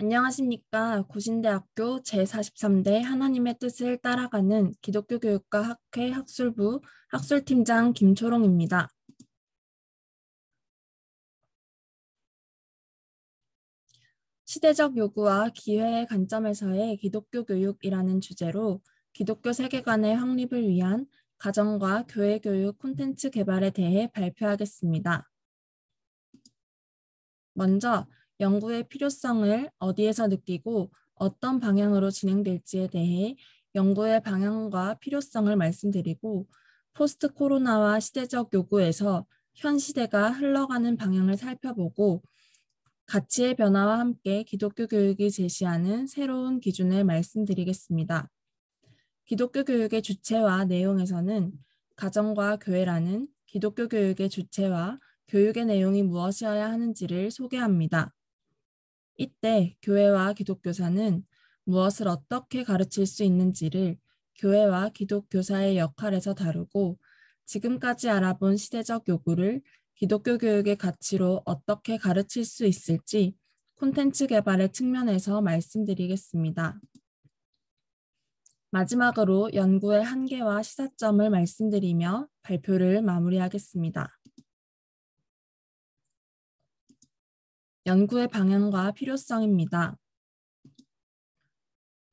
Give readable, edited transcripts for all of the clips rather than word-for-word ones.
안녕하십니까. 고신대학교 제43대 하나님의 뜻을 따라가는 기독교 교육과 학회 학술부 학술팀장 김초롱입니다. 시대적 요구와 기회의 관점에서의 기독교 교육이라는 주제로 기독교 세계관의 확립을 위한 가정과 교회 교육 콘텐츠 개발에 대해 발표하겠습니다. 먼저 연구의 필요성을 어디에서 느끼고 어떤 방향으로 진행될지에 대해 연구의 방향과 필요성을 말씀드리고 포스트 코로나와 시대적 요구에서 현 시대가 흘러가는 방향을 살펴보고 가치의 변화와 함께 기독교 교육이 제시하는 새로운 기준을 말씀드리겠습니다. 기독교 교육의 주체와 내용에서는 가정과 교회라는 기독교 교육의 주체와 교육의 내용이 무엇이어야 하는지를 소개합니다. 이때 교회와 기독교사는 무엇을 어떻게 가르칠 수 있는지를 교회와 기독교사의 역할에서 다루고 지금까지 알아본 시대적 요구를 기독교 교육의 가치로 어떻게 가르칠 수 있을지 콘텐츠 개발의 측면에서 말씀드리겠습니다. 마지막으로 연구의 한계와 시사점을 말씀드리며 발표를 마무리하겠습니다. 연구의 방향과 필요성입니다.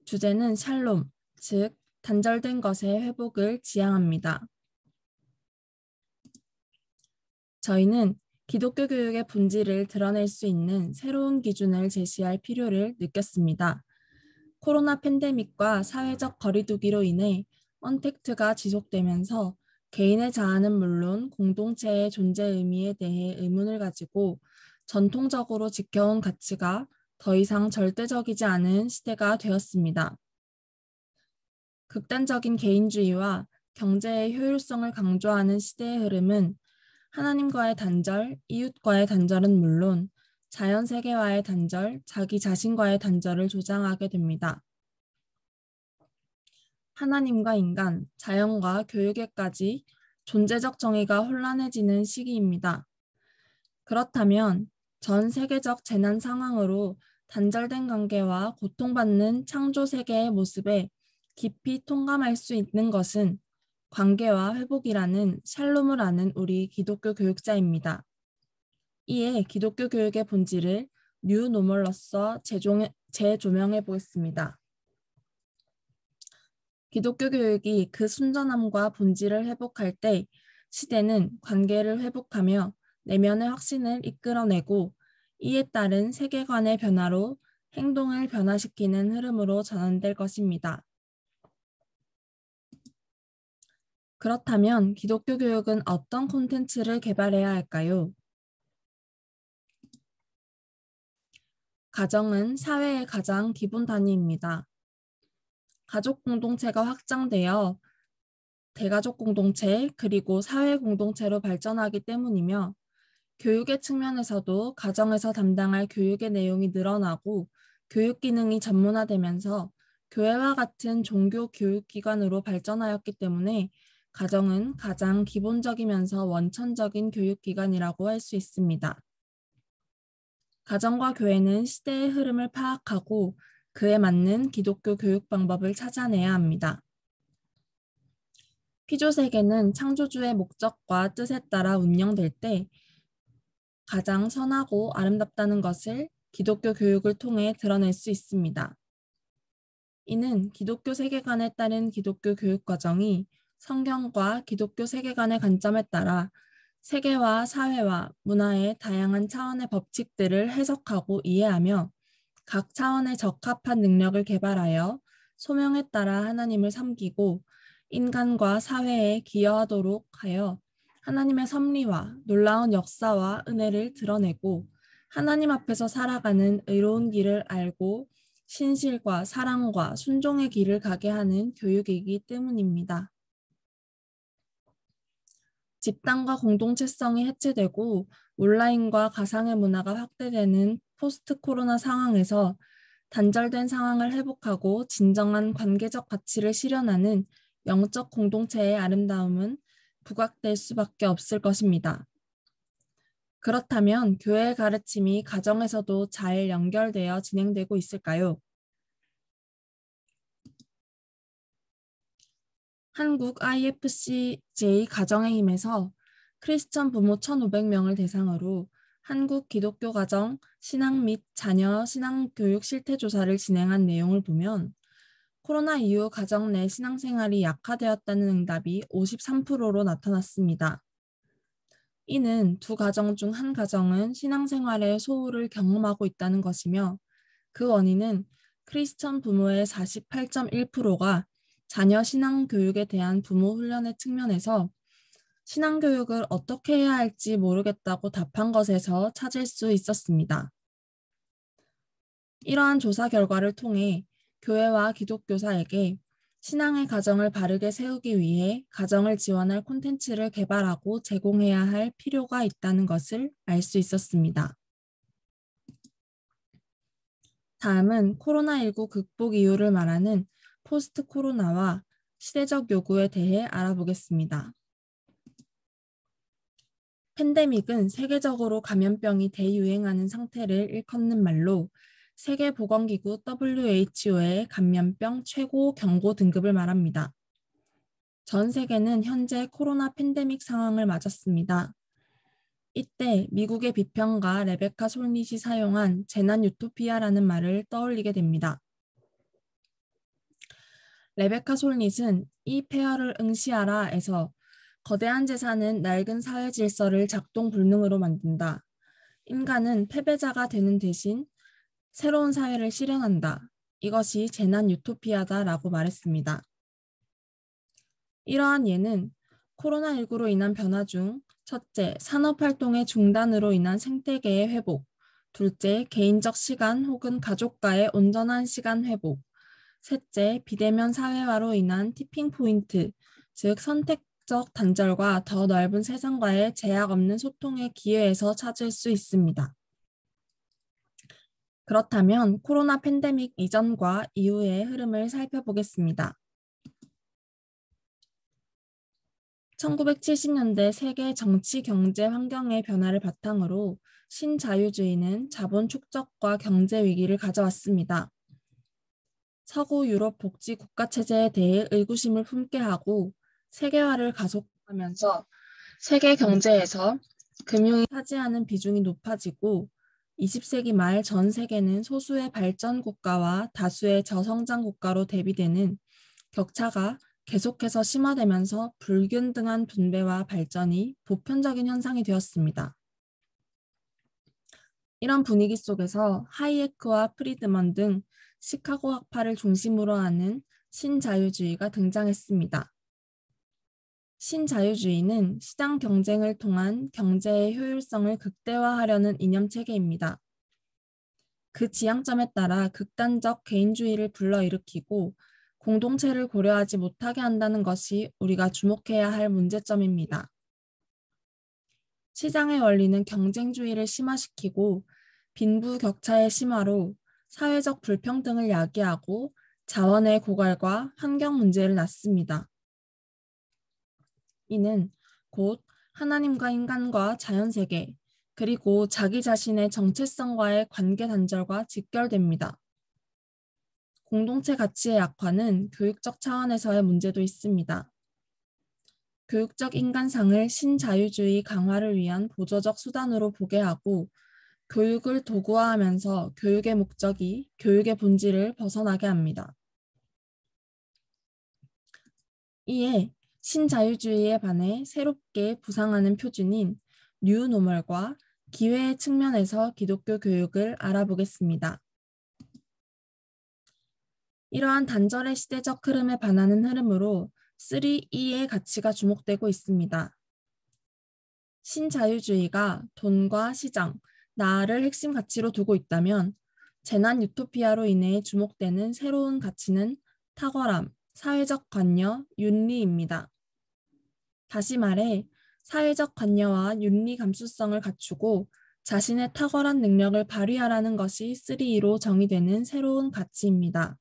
주제는 샬롬, 즉 단절된 것의 회복을 지향합니다. 저희는 기독교 교육의 본질을 드러낼 수 있는 새로운 기준을 제시할 필요를 느꼈습니다. 코로나 팬데믹과 사회적 거리두기로 인해 언택트가 지속되면서 개인의 자아는 물론 공동체의 존재 의미에 대해 의문을 가지고 전통적으로 지켜온 가치가 더 이상 절대적이지 않은 시대가 되었습니다. 극단적인 개인주의와 경제의 효율성을 강조하는 시대의 흐름은 하나님과의 단절, 이웃과의 단절은 물론 자연 세계와의 단절, 자기 자신과의 단절을 조장하게 됩니다. 하나님과 인간, 자연과 교육에까지 존재적 정의가 혼란해지는 시기입니다. 그렇다면 전 세계적 재난 상황으로 단절된 관계와 고통받는 창조 세계의 모습에 깊이 통감할 수 있는 것은 관계와 회복이라는 샬롬을 아는 우리 기독교 교육자입니다. 이에 기독교 교육의 본질을 뉴노멀로서 재조명해 보겠습니다. 기독교 교육이 그 순전함과 본질을 회복할 때 시대는 관계를 회복하며 내면의 확신을 이끌어내고 이에 따른 세계관의 변화로 행동을 변화시키는 흐름으로 전환될 것입니다. 그렇다면 기독교 교육은 어떤 콘텐츠를 개발해야 할까요? 가정은 사회의 가장 기본 단위입니다. 가족 공동체가 확장되어 대가족 공동체 그리고 사회 공동체로 발전하기 때문이며 교육의 측면에서도 가정에서 담당할 교육의 내용이 늘어나고 교육 기능이 전문화되면서 교회와 같은 종교 교육기관으로 발전하였기 때문에 가정은 가장 기본적이면서 원천적인 교육기관이라고 할 수 있습니다. 가정과 교회는 시대의 흐름을 파악하고 그에 맞는 기독교 교육 방법을 찾아내야 합니다. 피조세계는 창조주의 목적과 뜻에 따라 운영될 때 가장 선하고 아름답다는 것을 기독교 교육을 통해 드러낼 수 있습니다. 이는 기독교 세계관에 따른 기독교 교육 과정이 성경과 기독교 세계관의 관점에 따라 세계와 사회와 문화의 다양한 차원의 법칙들을 해석하고 이해하며 각 차원에 적합한 능력을 개발하여 소명에 따라 하나님을 섬기고 인간과 사회에 기여하도록 하여 하나님의 섭리와 놀라운 역사와 은혜를 드러내고 하나님 앞에서 살아가는 의로운 길을 알고 신실과 사랑과 순종의 길을 가게 하는 교육이기 때문입니다. 집단과 공동체성이 해체되고 온라인과 가상의 문화가 확대되는 포스트 코로나 상황에서 단절된 상황을 회복하고 진정한 관계적 가치를 실현하는 영적 공동체의 아름다움은 부각될 수밖에 없을 것입니다. 그렇다면 교회의 가르침이 가정에서도 잘 연결되어 진행되고 있을까요? 한국 IFCJ 가정의 힘에서 크리스천 부모 1,500명을 대상으로 한국 기독교 가정 신앙 및 자녀 신앙 교육 실태 조사를 진행한 내용을 보면 코로나 이후 가정 내 신앙생활이 약화되었다는 응답이 53%로 나타났습니다. 이는 두 가정 중 한 가정은 신앙생활의 소홀을 경험하고 있다는 것이며 그 원인은 크리스천 부모의 48.1%가 자녀 신앙 교육에 대한 부모 훈련의 측면에서 신앙 교육을 어떻게 해야 할지 모르겠다고 답한 것에서 찾을 수 있었습니다. 이러한 조사 결과를 통해 교회와 기독교사에게 신앙의 가정을 바르게 세우기 위해 가정을 지원할 콘텐츠를 개발하고 제공해야 할 필요가 있다는 것을 알 수 있었습니다. 다음은 코로나19 극복 이유를 말하는 포스트 코로나와 시대적 요구에 대해 알아보겠습니다. 팬데믹은 세계적으로 감염병이 대유행하는 상태를 일컫는 말로 세계보건기구 WHO의 감염병 최고 경고 등급을 말합니다. 전 세계는 현재 코로나 팬데믹 상황을 맞았습니다. 이때 미국의 비평가 레베카 솔닛이 사용한 재난 유토피아라는 말을 떠올리게 됩니다. 레베카 솔닛은 이 폐허를 응시하라에서 거대한 재산은 낡은 사회 질서를 작동 불능으로 만든다. 인간은 패배자가 되는 대신 새로운 사회를 실현한다. 이것이 재난 유토피아다라고 말했습니다. 이러한 예는 코로나19로 인한 변화 중 첫째, 산업활동의 중단으로 인한 생태계의 회복, 둘째, 개인적 시간 혹은 가족과의 온전한 시간 회복, 셋째, 비대면 사회화로 인한 티핑 포인트, 즉 선택적 단절과 더 넓은 세상과의 제약 없는 소통의 기회에서 찾을 수 있습니다. 그렇다면 코로나 팬데믹 이전과 이후의 흐름을 살펴보겠습니다. 1970년대 세계 정치, 경제 환경의 변화를 바탕으로 신자유주의는 자본 축적과 경제 위기를 가져왔습니다. 서구 유럽 복지 국가 체제에 대해 의구심을 품게 하고 세계화를 가속하면서 세계 경제에서 금융이 차지하는 비중이 높아지고 20세기 말 전 세계는 소수의 발전 국가와 다수의 저성장 국가로 대비되는 격차가 계속해서 심화되면서 불균등한 분배와 발전이 보편적인 현상이 되었습니다. 이런 분위기 속에서 하이에크와 프리드먼 등 시카고 학파를 중심으로 하는 신자유주의가 등장했습니다. 신자유주의는 시장 경쟁을 통한 경제의 효율성을 극대화하려는 이념체계입니다. 그 지향점에 따라 극단적 개인주의를 불러일으키고 공동체를 고려하지 못하게 한다는 것이 우리가 주목해야 할 문제점입니다. 시장의 원리는 경쟁주의를 심화시키고 빈부격차의 심화로 사회적 불평등을 야기하고 자원의 고갈과 환경 문제를 낳습니다. 이는 곧 하나님과 인간과 자연세계, 그리고 자기 자신의 정체성과의 관계 단절과 직결됩니다. 공동체 가치의 약화는 교육적 차원에서의 문제도 있습니다. 교육적 인간상을 신자유주의 강화를 위한 보조적 수단으로 보게 하고 교육을 도구화하면서 교육의 목적이 교육의 본질을 벗어나게 합니다. 이에 신자유주의에 반해 새롭게 부상하는 표준인 뉴노멀과 기회의 측면에서 기독교 교육을 알아보겠습니다. 이러한 단절의 시대적 흐름에 반하는 흐름으로 3E의 가치가 주목되고 있습니다. 신자유주의가 돈과 시장, 나를 핵심 가치로 두고 있다면 재난 유토피아로 인해 주목되는 새로운 가치는 탁월함, 사회적 관여, 윤리입니다. 다시 말해 사회적 관여와 윤리 감수성을 갖추고 자신의 탁월한 능력을 발휘하라는 것이 3E로 정의되는 새로운 가치입니다.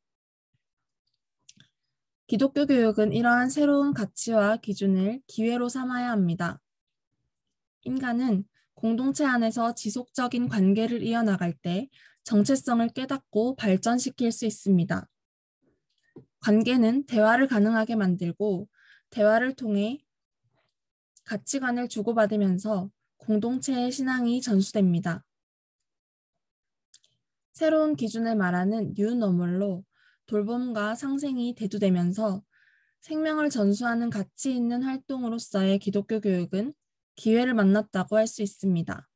기독교 교육은 이러한 새로운 가치와 기준을 기회로 삼아야 합니다. 인간은 공동체 안에서 지속적인 관계를 이어나갈 때 정체성을 깨닫고 발전시킬 수 있습니다. 관계는 대화를 가능하게 만들고 대화를 통해 가치관을 주고받으면서 공동체의 신앙이 전수됩니다. 새로운 기준을 말하는 뉴노멀로 돌봄과 상생이 대두되면서 생명을 전수하는 가치 있는 활동으로서의 기독교 교육은 기회를 만났다고 할 수 있습니다.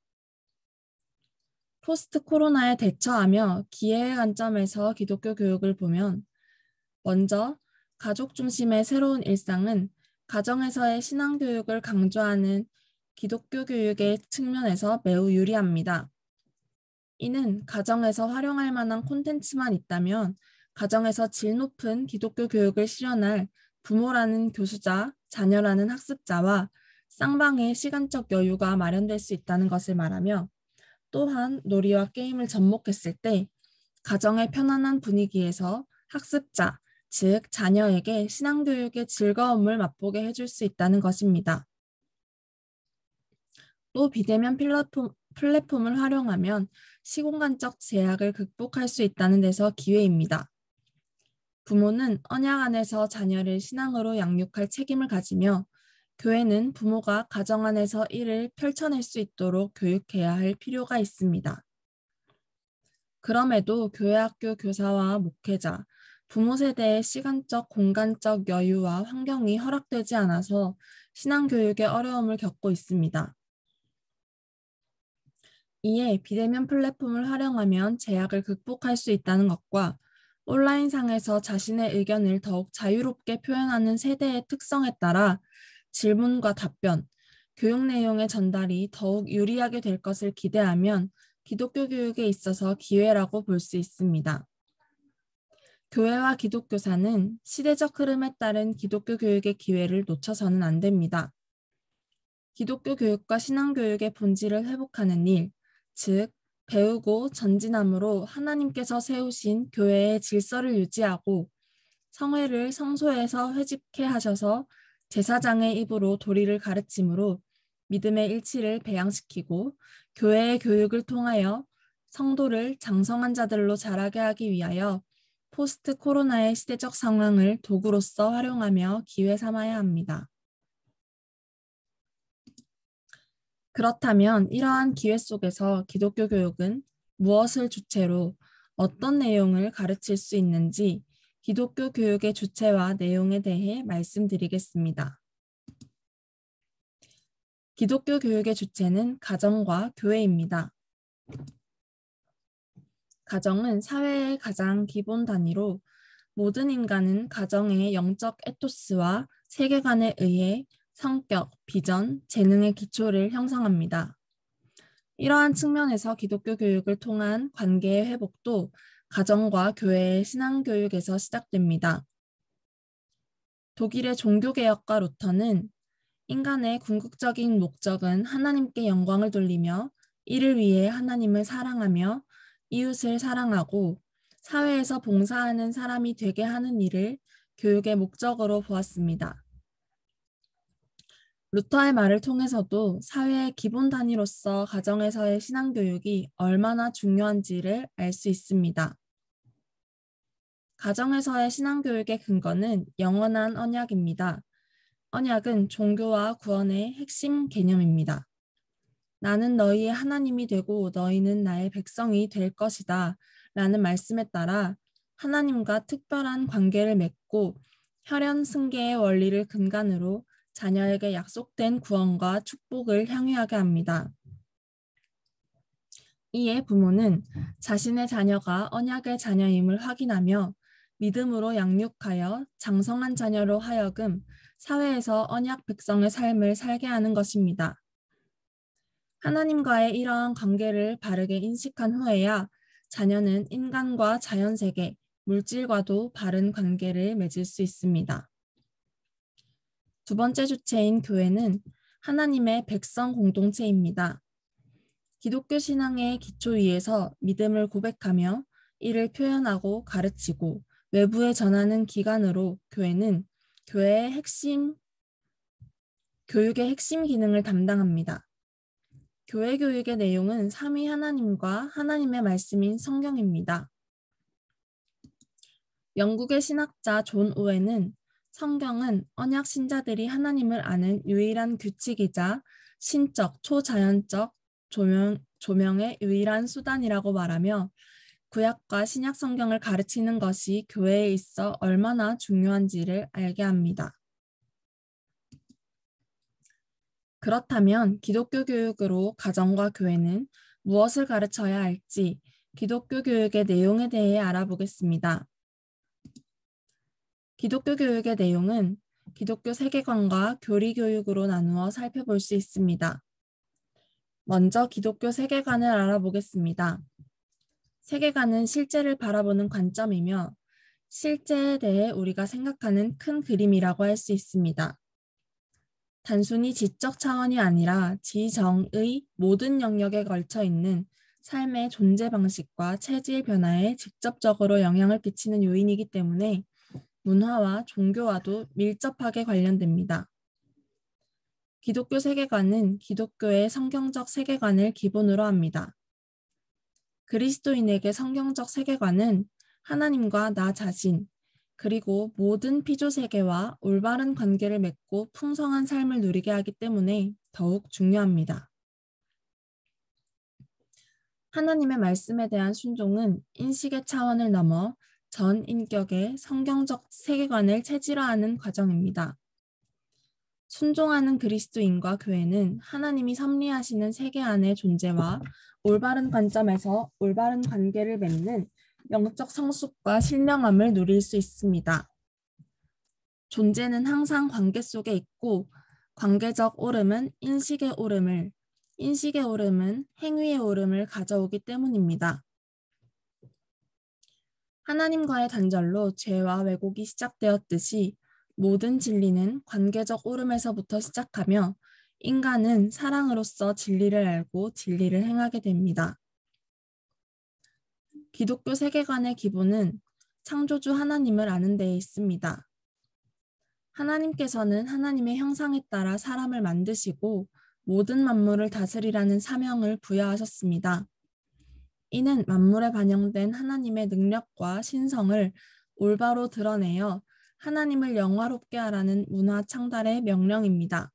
포스트 코로나에 대처하며 기회의 관점에서 기독교 교육을 보면 먼저 가족 중심의 새로운 일상은 가정에서의 신앙 교육을 강조하는 기독교 교육의 측면에서 매우 유리합니다. 이는 가정에서 활용할 만한 콘텐츠만 있다면 가정에서 질 높은 기독교 교육을 실현할 부모라는 교수자, 자녀라는 학습자와 쌍방의 시간적 여유가 마련될 수 있다는 것을 말하며 또한 놀이와 게임을 접목했을 때 가정의 편안한 분위기에서 학습자, 즉 자녀에게 신앙교육의 즐거움을 맛보게 해줄 수 있다는 것입니다. 또 비대면 플랫폼을 활용하면 시공간적 제약을 극복할 수 있다는 데서 기회입니다. 부모는 언약 안에서 자녀를 신앙으로 양육할 책임을 가지며 교회는 부모가 가정 안에서 이를 펼쳐낼 수 있도록 교육해야 할 필요가 있습니다. 그럼에도 교회 학교 교사와 목회자, 부모 세대의 시간적, 공간적 여유와 환경이 허락되지 않아서 신앙교육에 어려움을 겪고 있습니다. 이에 비대면 플랫폼을 활용하면 제약을 극복할 수 있다는 것과 온라인상에서 자신의 의견을 더욱 자유롭게 표현하는 세대의 특성에 따라 질문과 답변, 교육 내용의 전달이 더욱 유리하게 될 것을 기대하면 기독교 교육에 있어서 기회라고 볼 수 있습니다. 교회와 기독교사는 시대적 흐름에 따른 기독교 교육의 기회를 놓쳐서는 안 됩니다. 기독교 교육과 신앙교육의 본질을 회복하는 일, 즉 배우고 전진함으로 하나님께서 세우신 교회의 질서를 유지하고 성회를 성소에서 회집케 하셔서 제사장의 입으로 도리를 가르침으로 믿음의 일치를 배양시키고 교회의 교육을 통하여 성도를 장성한 자들로 자라게 하기 위하여 포스트 코로나의 시대적 상황을 도구로서 활용하며 기회 삼아야 합니다. 그렇다면 이러한 기회 속에서 기독교 교육은 무엇을 주체로 어떤 내용을 가르칠 수 있는지 기독교 교육의 주체와 내용에 대해 말씀드리겠습니다. 기독교 교육의 주체는 가정과 교회입니다. 가정은 사회의 가장 기본 단위로 모든 인간은 가정의 영적 에토스와 세계관에 의해 성격, 비전, 재능의 기초를 형성합니다. 이러한 측면에서 기독교 교육을 통한 관계의 회복도 가정과 교회의 신앙교육에서 시작됩니다. 독일의 종교개혁가 루터는 인간의 궁극적인 목적은 하나님께 영광을 돌리며 이를 위해 하나님을 사랑하며 이웃을 사랑하고 사회에서 봉사하는 사람이 되게 하는 일을 교육의 목적으로 보았습니다. 루터의 말을 통해서도 사회의 기본 단위로서 가정에서의 신앙교육이 얼마나 중요한지를 알 수 있습니다. 가정에서의 신앙교육의 근거는 영원한 언약입니다. 언약은 종교와 구원의 핵심 개념입니다. 나는 너희의 하나님이 되고 너희는 나의 백성이 될 것이다 라는 말씀에 따라 하나님과 특별한 관계를 맺고 혈연 승계의 원리를 근간으로 자녀에게 약속된 구원과 축복을 향유하게 합니다. 이에 부모는 자신의 자녀가 언약의 자녀임을 확인하며 믿음으로 양육하여 장성한 자녀로 하여금 사회에서 언약 백성의 삶을 살게 하는 것입니다. 하나님과의 이러한 관계를 바르게 인식한 후에야 자녀는 인간과 자연세계, 물질과도 바른 관계를 맺을 수 있습니다. 두 번째 주체인 교회는 하나님의 백성 공동체입니다. 기독교 신앙의 기초 위에서 믿음을 고백하며 이를 표현하고 가르치고 외부에 전하는 기관으로 교회는 교육의 핵심 기능을 담당합니다. 교회 교육의 내용은 삼위 하나님과 하나님의 말씀인 성경입니다. 영국의 신학자 존 오웬은 성경은 언약 신자들이 하나님을 아는 유일한 규칙이자 신적, 초자연적 조명의 유일한 수단이라고 말하며 구약과 신약 성경을 가르치는 것이 교회에 있어 얼마나 중요한지를 알게 합니다. 그렇다면 기독교 교육으로 가정과 교회는 무엇을 가르쳐야 할지 기독교 교육의 내용에 대해 알아보겠습니다. 기독교 교육의 내용은 기독교 세계관과 교리 교육으로 나누어 살펴볼 수 있습니다. 먼저 기독교 세계관을 알아보겠습니다. 세계관은 실제를 바라보는 관점이며 실제에 대해 우리가 생각하는 큰 그림이라고 할 수 있습니다. 단순히 지적 차원이 아니라 지정의 모든 영역에 걸쳐 있는 삶의 존재 방식과 체질 변화에 직접적으로 영향을 끼치는 요인이기 때문에 문화와 종교와도 밀접하게 관련됩니다. 기독교 세계관은 기독교의 성경적 세계관을 기본으로 합니다. 그리스도인에게 성경적 세계관은 하나님과 나 자신, 그리고 모든 피조세계와 올바른 관계를 맺고 풍성한 삶을 누리게 하기 때문에 더욱 중요합니다. 하나님의 말씀에 대한 순종은 인식의 차원을 넘어 전 인격의 성경적 세계관을 체질화하는 과정입니다. 순종하는 그리스도인과 교회는 하나님이 섭리하시는 세계 안의 존재와 올바른 관점에서 올바른 관계를 맺는 영적 성숙과 신령함을 누릴 수 있습니다. 존재는 항상 관계 속에 있고 관계적 오름은 인식의 오름을, 인식의 오름은 행위의 오름을 가져오기 때문입니다. 하나님과의 단절로 죄와 왜곡이 시작되었듯이 모든 진리는 관계적 오름에서부터 시작하며 인간은 사랑으로서 진리를 알고 진리를 행하게 됩니다. 기독교 세계관의 기본은 창조주 하나님을 아는 데에 있습니다. 하나님께서는 하나님의 형상에 따라 사람을 만드시고 모든 만물을 다스리라는 사명을 부여하셨습니다. 이는 만물에 반영된 하나님의 능력과 신성을 올바로 드러내어 하나님을 영화롭게 하라는 문화 창달의 명령입니다.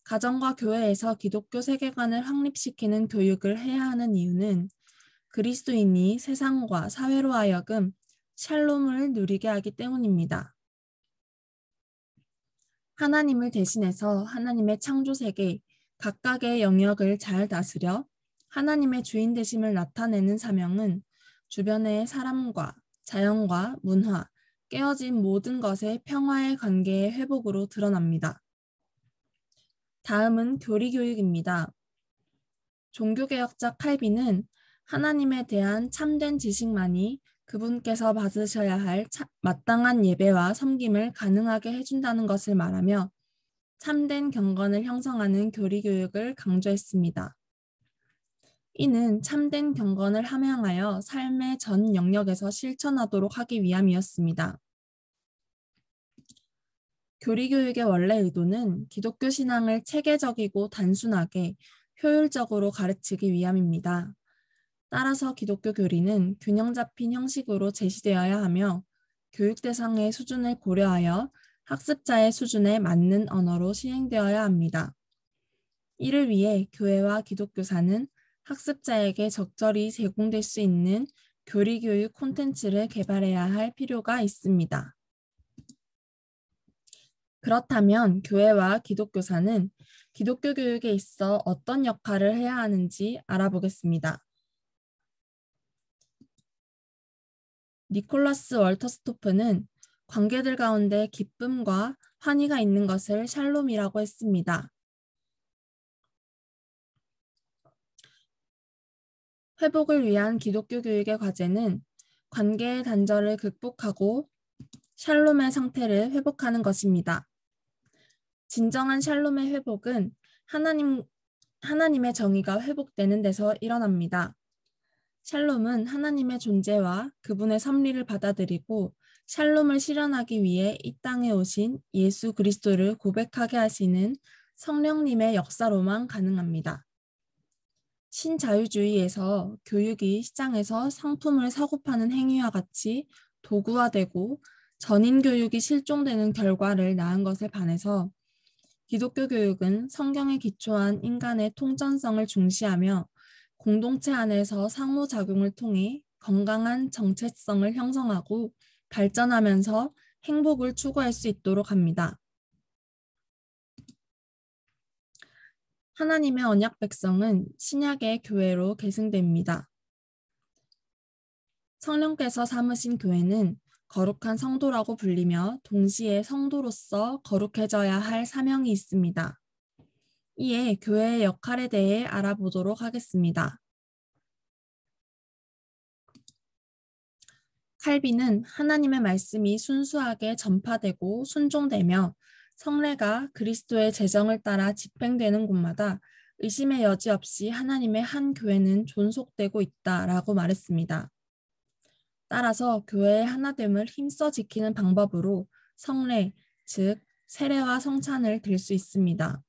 가정과 교회에서 기독교 세계관을 확립시키는 교육을 해야 하는 이유는 그리스도인이 세상과 사회로 하여금 샬롬을 누리게 하기 때문입니다. 하나님을 대신해서 하나님의 창조세계 각각의 영역을 잘 다스려 하나님의 주인 되심을 나타내는 사명은 주변의 사람과 자연과 문화, 깨어진 모든 것의 평화의 관계의 회복으로 드러납니다. 다음은 교리교육입니다. 종교개혁자 칼빈은 하나님에 대한 참된 지식만이 그분께서 받으셔야 할 마땅한 예배와 섬김을 가능하게 해준다는 것을 말하며 참된 경건을 형성하는 교리교육을 강조했습니다. 이는 참된 경건을 함양하여 삶의 전 영역에서 실천하도록 하기 위함이었습니다. 교리교육의 원래 의도는 기독교 신앙을 체계적이고 단순하게 효율적으로 가르치기 위함입니다. 따라서 기독교 교리는 균형 잡힌 형식으로 제시되어야 하며 교육 대상의 수준을 고려하여 학습자의 수준에 맞는 언어로 시행되어야 합니다. 이를 위해 교회와 기독교사는 학습자에게 적절히 제공될 수 있는 교리교육 콘텐츠를 개발해야 할 필요가 있습니다. 그렇다면 교회와 기독교사는 기독교 교육에 있어 어떤 역할을 해야 하는지 알아보겠습니다. 니콜라스 월터스토프는 관계들 가운데 기쁨과 환희가 있는 것을 샬롬이라고 했습니다. 회복을 위한 기독교 교육의 과제는 관계의 단절을 극복하고 샬롬의 상태를 회복하는 것입니다. 진정한 샬롬의 회복은 하나님의 정의가 회복되는 데서 일어납니다. 샬롬은 하나님의 존재와 그분의 섭리를 받아들이고 샬롬을 실현하기 위해 이 땅에 오신 예수 그리스도를 고백하게 하시는 성령님의 역사로만 가능합니다. 신자유주의에서 교육이 시장에서 상품을 사고 파는 행위와 같이 도구화되고 전인 교육이 실종되는 결과를 낳은 것에 반해서 기독교 교육은 성경에 기초한 인간의 통전성을 중시하며 공동체 안에서 상호작용을 통해 건강한 정체성을 형성하고 발전하면서 행복을 추구할 수 있도록 합니다. 하나님의 언약 백성은 신약의 교회로 계승됩니다. 성령께서 삼으신 교회는 거룩한 성도라고 불리며 동시에 성도로서 거룩해져야 할 사명이 있습니다. 이에 교회의 역할에 대해 알아보도록 하겠습니다. 칼빈은 하나님의 말씀이 순수하게 전파되고 순종되며 성례가 그리스도의 제정을 따라 집행되는 곳마다 의심의 여지 없이 하나님의 한 교회는 존속되고 있다라고 말했습니다. 따라서 교회의 하나됨을 힘써 지키는 방법으로 성례, 즉 세례와 성찬을 들 수 있습니다.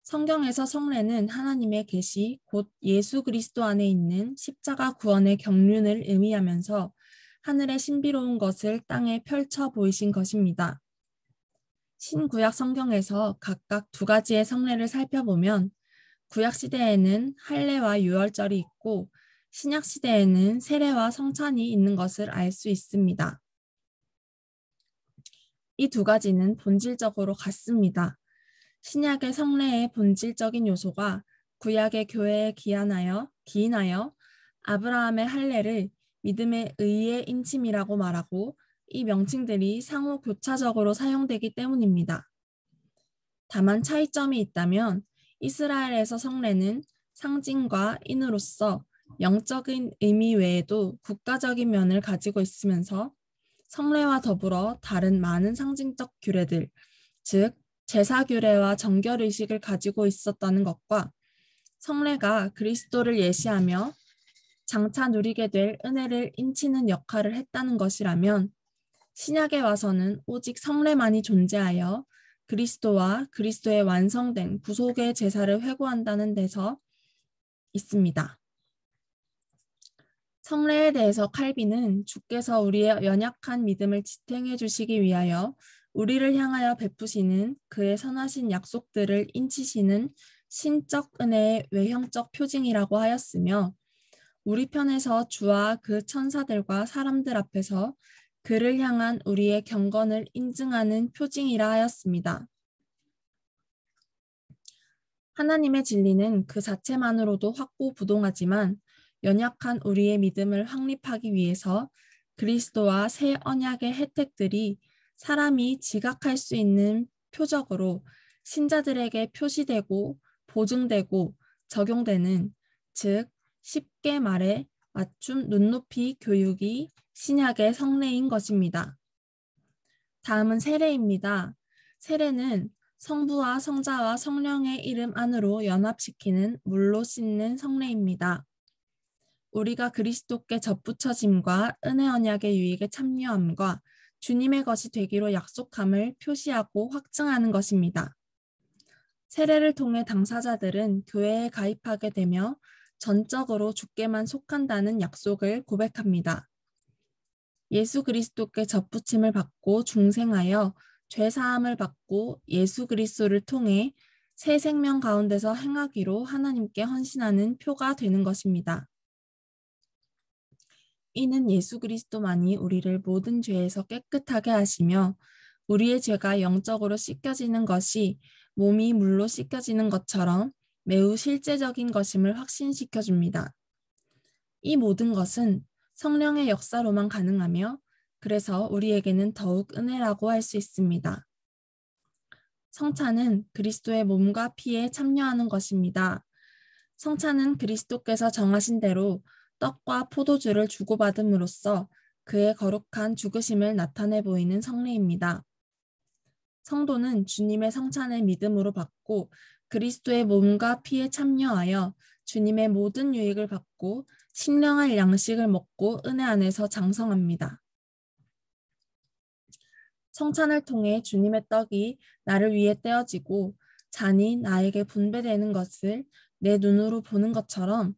성경에서 성례는 하나님의 계시, 곧 예수 그리스도 안에 있는 십자가 구원의 경륜을 의미하면서 하늘의 신비로운 것을 땅에 펼쳐 보이신 것입니다. 신구약 성경에서 각각 두 가지의 성례를 살펴보면 구약 시대에는 할례와 유월절이 있고 신약 시대에는 세례와 성찬이 있는 것을 알 수 있습니다. 이 두 가지는 본질적으로 같습니다. 신약의 성례의 본질적인 요소가 구약의 교회에 기인하여 아브라함의 할례를 믿음의 의의 인침이라고 말하고 이 명칭들이 상호 교차적으로 사용되기 때문입니다. 다만 차이점이 있다면 이스라엘에서 성례는 상징과 인으로서 영적인 의미 외에도 국가적인 면을 가지고 있으면서 성례와 더불어 다른 많은 상징적 규례들, 즉 제사 규례와 정결 의식을 가지고 있었다는 것과 성례가 그리스도를 예시하며 장차 누리게 될 은혜를 인치는 역할을 했다는 것이라면 신약에 와서는 오직 성례만이 존재하여 그리스도와 그리스도의 완성된 구속의 제사를 회고한다는 데서 있습니다. 성례에 대해서 칼빈은 주께서 우리의 연약한 믿음을 지탱해 주시기 위하여 우리를 향하여 베푸시는 그의 선하신 약속들을 인치시는 신적 은혜의 외형적 표징이라고 하였으며 우리 편에서 주와 그 천사들과 사람들 앞에서 그를 향한 우리의 경건을 인증하는 표징이라 하였습니다. 하나님의 진리는 그 자체만으로도 확고부동하지만 연약한 우리의 믿음을 확립하기 위해서 그리스도와 새 언약의 혜택들이 사람이 지각할 수 있는 표적으로 신자들에게 표시되고 보증되고 적용되는, 즉 쉽게 말해 맞춤 눈높이 교육이 신약의 성례인 것입니다. 다음은 세례입니다. 세례는 성부와 성자와 성령의 이름 안으로 연합시키는 물로 씻는 성례입니다. 우리가 그리스도께 접붙여짐과 은혜 언약의 유익에 참여함과 주님의 것이 되기로 약속함을 표시하고 확증하는 것입니다. 세례를 통해 당사자들은 교회에 가입하게 되며 전적으로 주께만 속한다는 약속을 고백합니다. 예수 그리스도께 접붙임을 받고 중생하여 죄사함을 받고 예수 그리스도를 통해 새 생명 가운데서 행하기로 하나님께 헌신하는 표가 되는 것입니다. 이는 예수 그리스도만이 우리를 모든 죄에서 깨끗하게 하시며 우리의 죄가 영적으로 씻겨지는 것이 몸이 물로 씻겨지는 것처럼 매우 실제적인 것임을 확신시켜 줍니다. 이 모든 것은 성령의 역사로만 가능하며 그래서 우리에게는 더욱 은혜라고 할 수 있습니다. 성찬은 그리스도의 몸과 피에 참여하는 것입니다. 성찬은 그리스도께서 정하신 대로 떡과 포도주를 주고받음으로써 그의 거룩한 죽으심을 나타내 보이는 성례입니다. 성도는 주님의 성찬을 믿음으로 받고 그리스도의 몸과 피에 참여하여 주님의 모든 유익을 받고 신령한 양식을 먹고 은혜 안에서 장성합니다. 성찬을 통해 주님의 떡이 나를 위해 떼어지고 잔이 나에게 분배되는 것을 내 눈으로 보는 것처럼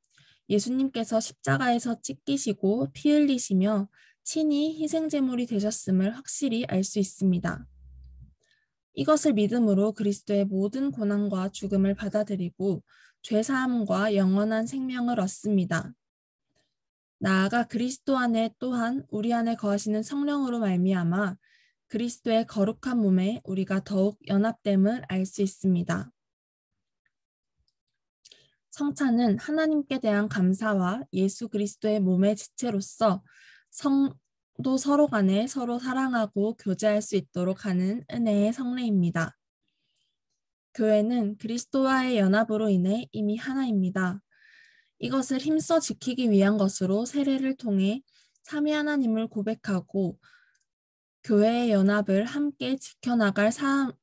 예수님께서 십자가에서 찢기시고 피 흘리시며 친히 희생제물이 되셨음을 확실히 알 수 있습니다. 이것을 믿음으로 그리스도의 모든 고난과 죽음을 받아들이고 죄사함과 영원한 생명을 얻습니다. 나아가 그리스도 안에 또한 우리 안에 거하시는 성령으로 말미암아 그리스도의 거룩한 몸에 우리가 더욱 연합됨을 알 수 있습니다. 성찬은 하나님께 대한 감사와 예수 그리스도의 몸의 지체로서 성도 서로 간에 서로 사랑하고 교제할 수 있도록 하는 은혜의 성례입니다. 교회는 그리스도와의 연합으로 인해 이미 하나입니다. 이것을 힘써 지키기 위한 것으로 세례를 통해 삼위 하나님을 고백하고 교회의 연합을 함께 지켜나갈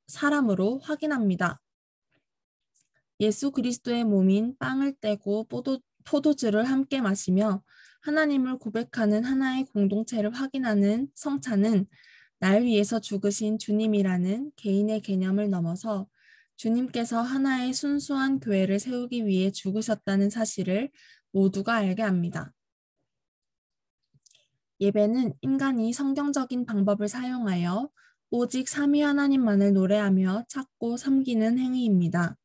사람으로 확인합니다. 예수 그리스도의 몸인 빵을 떼고 포도주를 함께 마시며 하나님을 고백하는 하나의 공동체를 확인하는 성찬은 날 위해서 죽으신 주님이라는 개인의 개념을 넘어서 주님께서 하나의 순수한 교회를 세우기 위해 죽으셨다는 사실을 모두가 알게 합니다. 예배는 인간이 성경적인 방법을 사용하여 오직 삼위 하나님만을 노래하며 찾고 섬기는 행위입니다.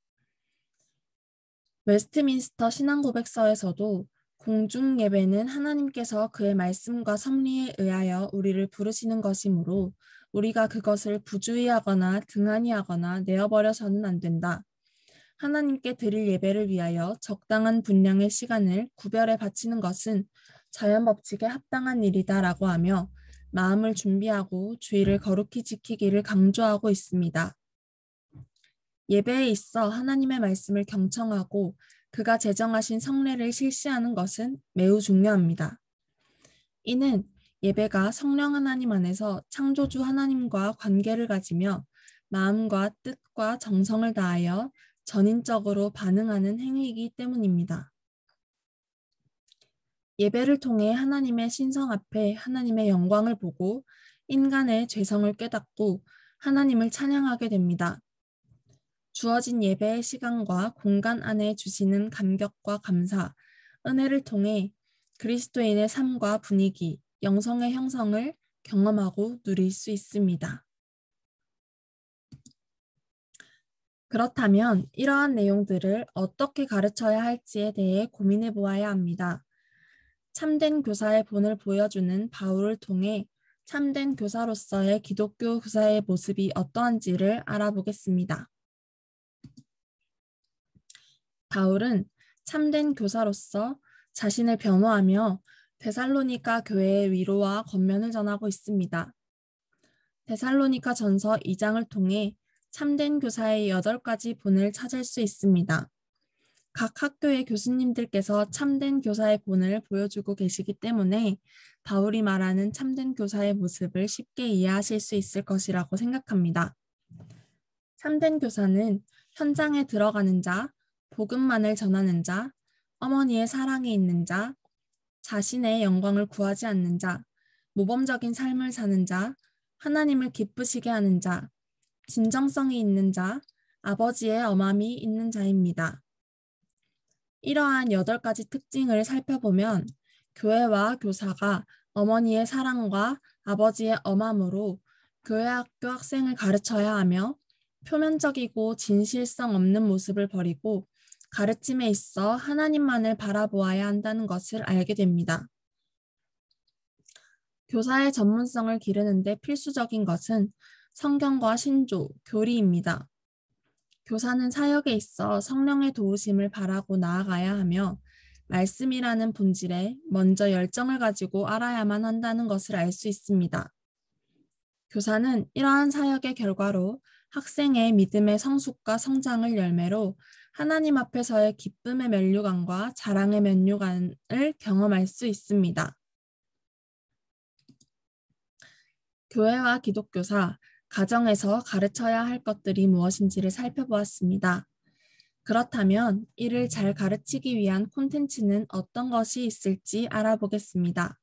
웨스트민스터 신앙고백서에서도 공중 예배는 하나님께서 그의 말씀과 섭리에 의하여 우리를 부르시는 것이므로 우리가 그것을 부주의하거나 등한히 하거나 내어버려서는 안 된다. 하나님께 드릴 예배를 위하여 적당한 분량의 시간을 구별해 바치는 것은 자연 법칙에 합당한 일이다라고 하며 마음을 준비하고 주의를 거룩히 지키기를 강조하고 있습니다. 예배에 있어 하나님의 말씀을 경청하고 그가 제정하신 성례를 실시하는 것은 매우 중요합니다. 이는 예배가 성령 하나님 안에서 창조주 하나님과 관계를 가지며 마음과 뜻과 정성을 다하여 전인적으로 반응하는 행위이기 때문입니다. 예배를 통해 하나님의 신성 앞에 하나님의 영광을 보고 인간의 죄성을 깨닫고 하나님을 찬양하게 됩니다. 주어진 예배의 시간과 공간 안에 주시는 감격과 감사, 은혜를 통해 그리스도인의 삶과 분위기, 영성의 형성을 경험하고 누릴 수 있습니다. 그렇다면 이러한 내용들을 어떻게 가르쳐야 할지에 대해 고민해 보아야 합니다. 참된 교사의 본을 보여주는 바울을 통해 참된 교사로서의 기독교 교사의 모습이 어떠한지를 알아보겠습니다. 바울은 참된 교사로서 자신을 변호하며 데살로니가 교회의 위로와 권면을 전하고 있습니다. 데살로니가 전서 2장을 통해 참된 교사의 8가지 본을 찾을 수 있습니다. 각 학교의 교수님들께서 참된 교사의 본을 보여주고 계시기 때문에 바울이 말하는 참된 교사의 모습을 쉽게 이해하실 수 있을 것이라고 생각합니다. 참된 교사는 현장에 들어가는 자, 복음만을 전하는 자, 어머니의 사랑이 있는 자, 자신의 영광을 구하지 않는 자, 모범적인 삶을 사는 자, 하나님을 기쁘시게 하는 자, 진정성이 있는 자, 아버지의 엄함이 있는 자입니다. 이러한 8가지 특징을 살펴보면 교회와 교사가 어머니의 사랑과 아버지의 엄함으로 교회 학교 학생을 가르쳐야 하며 표면적이고 진실성 없는 모습을 버리고 가르침에 있어 하나님만을 바라보아야 한다는 것을 알게 됩니다. 교사의 전문성을 기르는 데 필수적인 것은 성경과 신조, 교리입니다. 교사는 사역에 있어 성령의 도우심을 바라고 나아가야 하며 말씀이라는 본질에 먼저 열정을 가지고 알아야만 한다는 것을 알 수 있습니다. 교사는 이러한 사역의 결과로 학생의 믿음의 성숙과 성장을 열매로 하나님 앞에서의 기쁨의 면류관과 자랑의 면류관을 경험할 수 있습니다. 교회와 기독교사, 가정에서 가르쳐야 할 것들이 무엇인지를 살펴보았습니다. 그렇다면 이를 잘 가르치기 위한 콘텐츠는 어떤 것이 있을지 알아보겠습니다.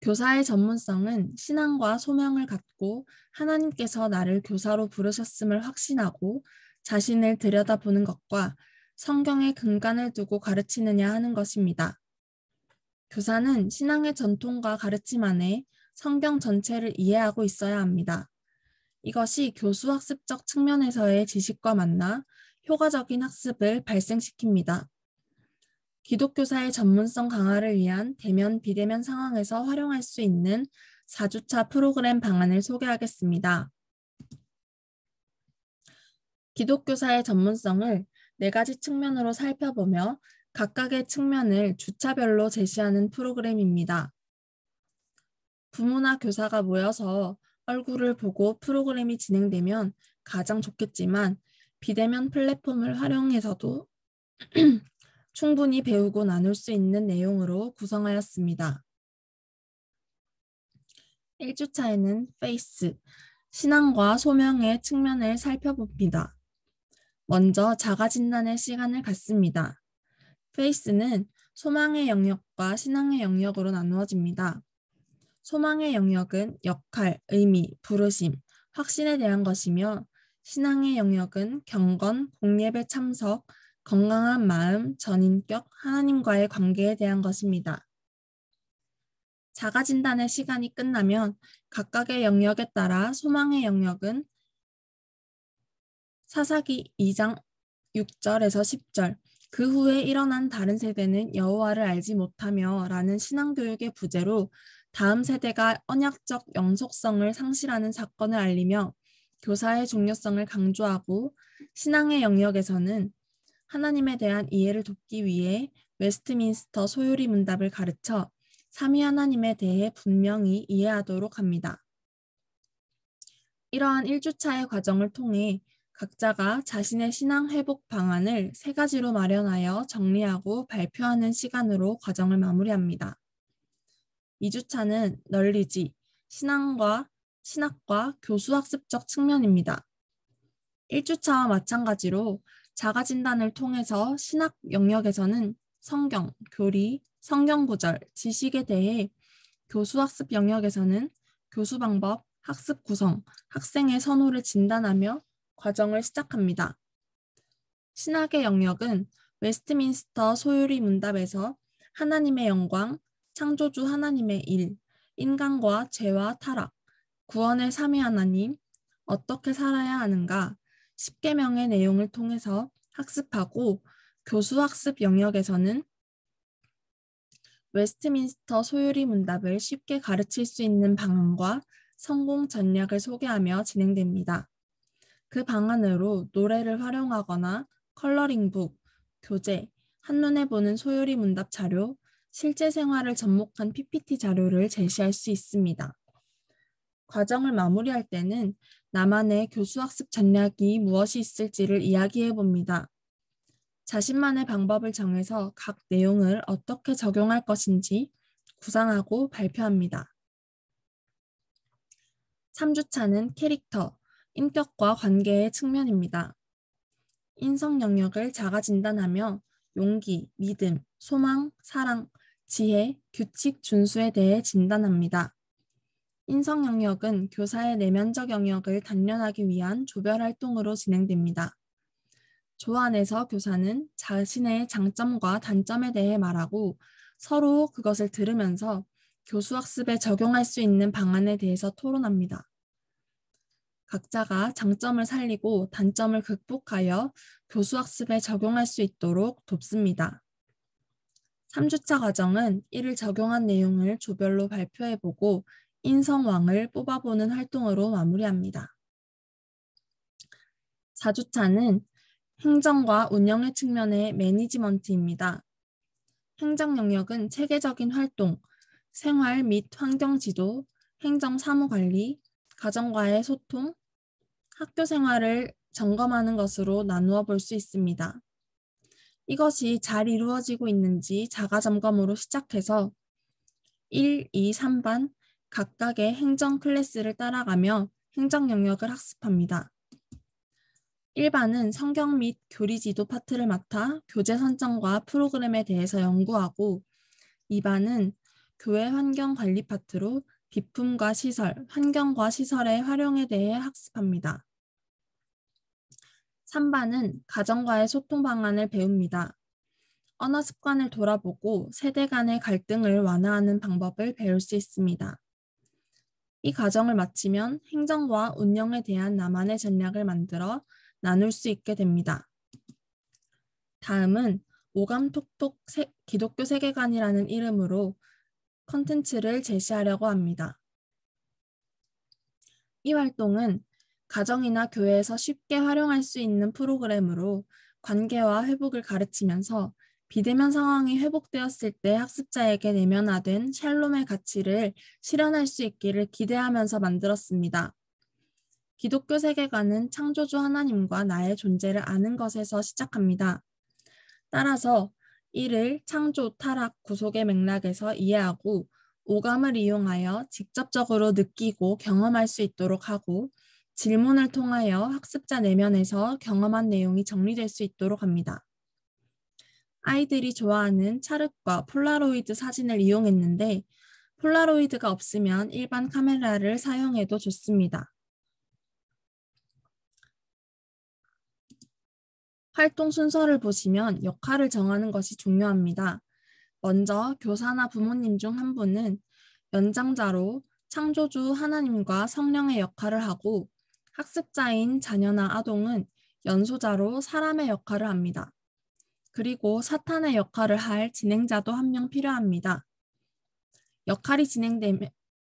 교사의 전문성은 신앙과 소명을 갖고 하나님께서 나를 교사로 부르셨음을 확신하고 자신을 들여다보는 것과 성경에 근간을 두고 가르치느냐 하는 것입니다. 교사는 신앙의 전통과 가르침 안에 성경 전체를 이해하고 있어야 합니다. 이것이 교수학습적 측면에서의 지식과 만나 효과적인 학습을 발생시킵니다. 기독교사의 전문성 강화를 위한 대면, 비대면 상황에서 활용할 수 있는 4주차 프로그램 방안을 소개하겠습니다. 기독교사의 전문성을 4가지 측면으로 살펴보며 각각의 측면을 주차별로 제시하는 프로그램입니다. 부모나 교사가 모여서 얼굴을 보고 프로그램이 진행되면 가장 좋겠지만 비대면 플랫폼을 활용해서도 충분히 배우고 나눌 수 있는 내용으로 구성하였습니다. 1주차에는 페이스, 신앙과 소명의 측면을 살펴봅니다. 먼저 자가진단의 시간을 갖습니다. 페이스는 소망의 영역과 신앙의 영역으로 나누어집니다. 소망의 영역은 역할, 의미, 부르심, 확신에 대한 것이며 신앙의 영역은 경건, 공예배 참석, 건강한 마음, 전인격, 하나님과의 관계에 대한 것입니다. 자가진단의 시간이 끝나면 각각의 영역에 따라 소망의 영역은 사사기 2장 6절에서 10절, 그 후에 일어난 다른 세대는 여호와를 알지 못하며 라는 신앙교육의 부제로 다음 세대가 언약적 영속성을 상실하는 사건을 알리며 교사의 중요성을 강조하고 신앙의 영역에서는 하나님에 대한 이해를 돕기 위해 웨스트민스터 소요리 문답을 가르쳐 삼위 하나님에 대해 분명히 이해하도록 합니다. 이러한 1주차의 과정을 통해 각자가 자신의 신앙 회복 방안을 3가지로 마련하여 정리하고 발표하는 시간으로 과정을 마무리합니다. 2주차는 널리지, 신학과 교수학습적 측면입니다. 1주차와 마찬가지로 자가진단을 통해서 신학 영역에서는 성경, 교리, 성경구절, 지식에 대해 교수학습 영역에서는 교수 방법, 학습 구성, 학생의 선호를 진단하며 과정을 시작합니다. 신학의 영역은 웨스트민스터 소요리 문답에서 하나님의 영광, 창조주 하나님의 일, 인간과 죄와 타락, 구원의 삼위 하나님, 어떻게 살아야 하는가, 10계명의 내용을 통해서 학습하고 교수학습 영역에서는 웨스트민스터 소요리 문답을 쉽게 가르칠 수 있는 방안과 성공 전략을 소개하며 진행됩니다. 그 방안으로 노래를 활용하거나 컬러링북, 교재, 한눈에 보는 소요리 문답 자료, 실제 생활을 접목한 PPT 자료를 제시할 수 있습니다. 과정을 마무리할 때는 나만의 교수학습 전략이 무엇이 있을지를 이야기해 봅니다. 자신만의 방법을 정해서 각 내용을 어떻게 적용할 것인지 구상하고 발표합니다. 3주차는 캐릭터, 인격과 관계의 측면입니다. 인성 영역을 자가진단하며 용기, 믿음, 소망, 사랑, 지혜, 규칙, 준수에 대해 진단합니다. 인성 영역은 교사의 내면적 영역을 단련하기 위한 조별 활동으로 진행됩니다. 조 안에서 교사는 자신의 장점과 단점에 대해 말하고 서로 그것을 들으면서 교수학습에 적용할 수 있는 방안에 대해서 토론합니다. 각자가 장점을 살리고 단점을 극복하여 교수학습에 적용할 수 있도록 돕습니다. 3주차 과정은 이를 적용한 내용을 조별로 발표해보고 인성왕을 뽑아보는 활동으로 마무리합니다. 4주차는 행정과 운영의 측면의 매니지먼트입니다. 행정 영역은 체계적인 활동, 생활 및 환경 지도, 행정 사무 관리, 가정과의 소통, 학교 생활을 점검하는 것으로 나누어 볼 수 있습니다. 이것이 잘 이루어지고 있는지 자가점검으로 시작해서 1, 2, 3반 각각의 행정 클래스를 따라가며 행정 영역을 학습합니다. 1반은 성경 및 교리 지도 파트를 맡아 교재 선정과 프로그램에 대해서 연구하고 2반은 교회 환경관리 파트로 비품과 시설, 환경과 시설의 활용에 대해 학습합니다. 3반은 가정과의 소통 방안을 배웁니다. 언어 습관을 돌아보고 세대 간의 갈등을 완화하는 방법을 배울 수 있습니다. 이 과정을 마치면 행정과 운영에 대한 나만의 전략을 만들어 나눌 수 있게 됩니다. 다음은 오감톡톡 기독교 세계관이라는 이름으로 컨텐츠를 제시하려고 합니다. 이 활동은 가정이나 교회에서 쉽게 활용할 수 있는 프로그램으로 관계와 회복을 가르치면서 비대면 상황이 회복되었을 때 학습자에게 내면화된 샬롬의 가치를 실현할 수 있기를 기대하면서 만들었습니다. 기독교 세계관은 창조주 하나님과 나의 존재를 아는 것에서 시작합니다. 따라서 이를 창조, 타락, 구속의 맥락에서 이해하고 오감을 이용하여 직접적으로 느끼고 경험할 수 있도록 하고 질문을 통하여 학습자 내면에서 경험한 내용이 정리될 수 있도록 합니다. 아이들이 좋아하는 찰흙과 폴라로이드 사진을 이용했는데 폴라로이드가 없으면 일반 카메라를 사용해도 좋습니다. 활동 순서를 보시면 역할을 정하는 것이 중요합니다. 먼저 교사나 부모님 중 한 분은 연장자로 창조주 하나님과 성령의 역할을 하고 학습자인 자녀나 아동은 연소자로 사람의 역할을 합니다. 그리고 사탄의 역할을 할 진행자도 한 명 필요합니다.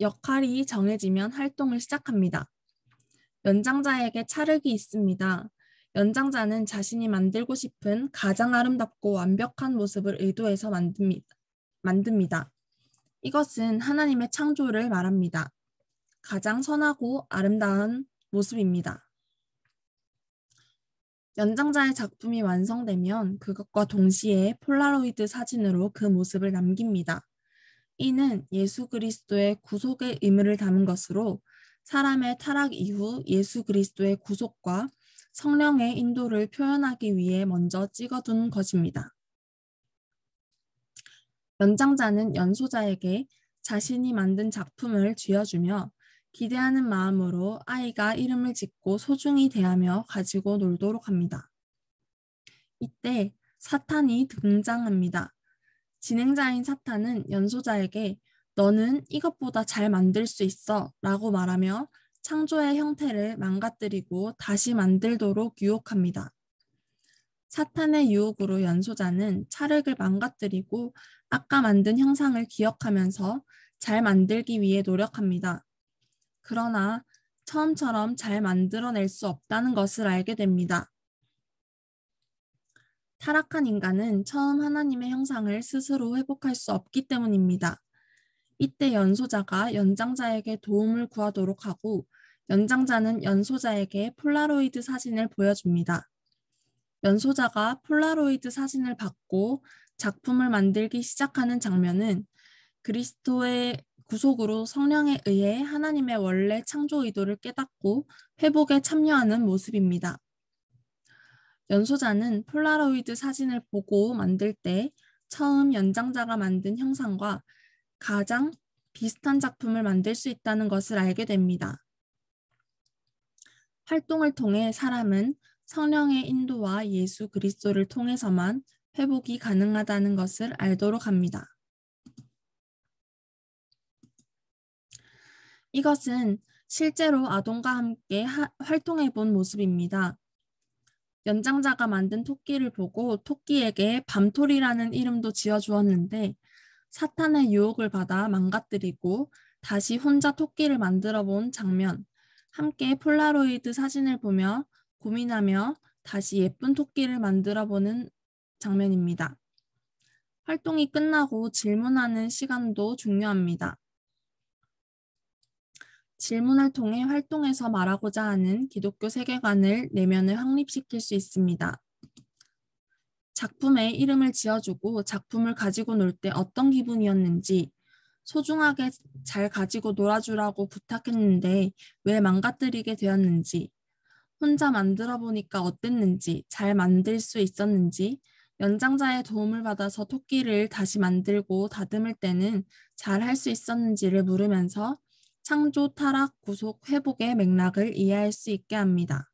역할이 정해지면 활동을 시작합니다. 연장자에게 찰흙이 있습니다. 연장자는 자신이 만들고 싶은 가장 아름답고 완벽한 모습을 의도해서 만듭니다. 이것은 하나님의 창조를 말합니다. 가장 선하고 아름다운 모습입니다. 연장자의 작품이 완성되면 그것과 동시에 폴라로이드 사진으로 그 모습을 남깁니다. 이는 예수 그리스도의 구속의 의무를 담은 것으로 사람의 타락 이후 예수 그리스도의 구속과 성령의 인도를 표현하기 위해 먼저 찍어둔 것입니다. 연장자는 연소자에게 자신이 만든 작품을 쥐어주며 기대하는 마음으로 아이가 이름을 짓고 소중히 대하며 가지고 놀도록 합니다. 이때 사탄이 등장합니다. 진행자인 사탄은 연소자에게 너는 이것보다 잘 만들 수 있어 라고 말하며 창조의 형태를 망가뜨리고 다시 만들도록 유혹합니다. 사탄의 유혹으로 연소자는 찰흙을 망가뜨리고 아까 만든 형상을 기억하면서 잘 만들기 위해 노력합니다. 그러나 처음처럼 잘 만들어낼 수 없다는 것을 알게 됩니다. 타락한 인간은 처음 하나님의 형상을 스스로 회복할 수 없기 때문입니다. 이때 연소자가 연장자에게 도움을 구하도록 하고 연장자는 연소자에게 폴라로이드 사진을 보여줍니다. 연소자가 폴라로이드 사진을 받고 작품을 만들기 시작하는 장면은 그리스도의 구속으로 성령에 의해 하나님의 원래 창조 의도를 깨닫고 회복에 참여하는 모습입니다. 연소자는 폴라로이드 사진을 보고 만들 때 처음 연장자가 만든 형상과 가장 비슷한 작품을 만들 수 있다는 것을 알게 됩니다. 활동을 통해 사람은 성령의 인도와 예수 그리스도를 통해서만 회복이 가능하다는 것을 알도록 합니다. 이것은 실제로 아동과 함께 활동해 본 모습입니다. 연장자가 만든 토끼를 보고 토끼에게 밤토리라는 이름도 지어주었는데 사탄의 유혹을 받아 망가뜨리고 다시 혼자 토끼를 만들어 본 장면, 함께 폴라로이드 사진을 보며 고민하며 다시 예쁜 토끼를 만들어 보는 장면입니다. 활동이 끝나고 질문하는 시간도 중요합니다. 질문을 통해 활동에서 말하고자 하는 기독교 세계관을 내면에 확립시킬 수 있습니다. 작품에 이름을 지어주고 작품을 가지고 놀 때 어떤 기분이었는지, 소중하게 잘 가지고 놀아주라고 부탁했는데 왜 망가뜨리게 되었는지, 혼자 만들어 보니까 어땠는지, 잘 만들 수 있었는지, 연장자의 도움을 받아서 토끼를 다시 만들고 다듬을 때는 잘 할 수 있었는지를 물으면서 창조, 타락, 구속, 회복의 맥락을 이해할 수 있게 합니다.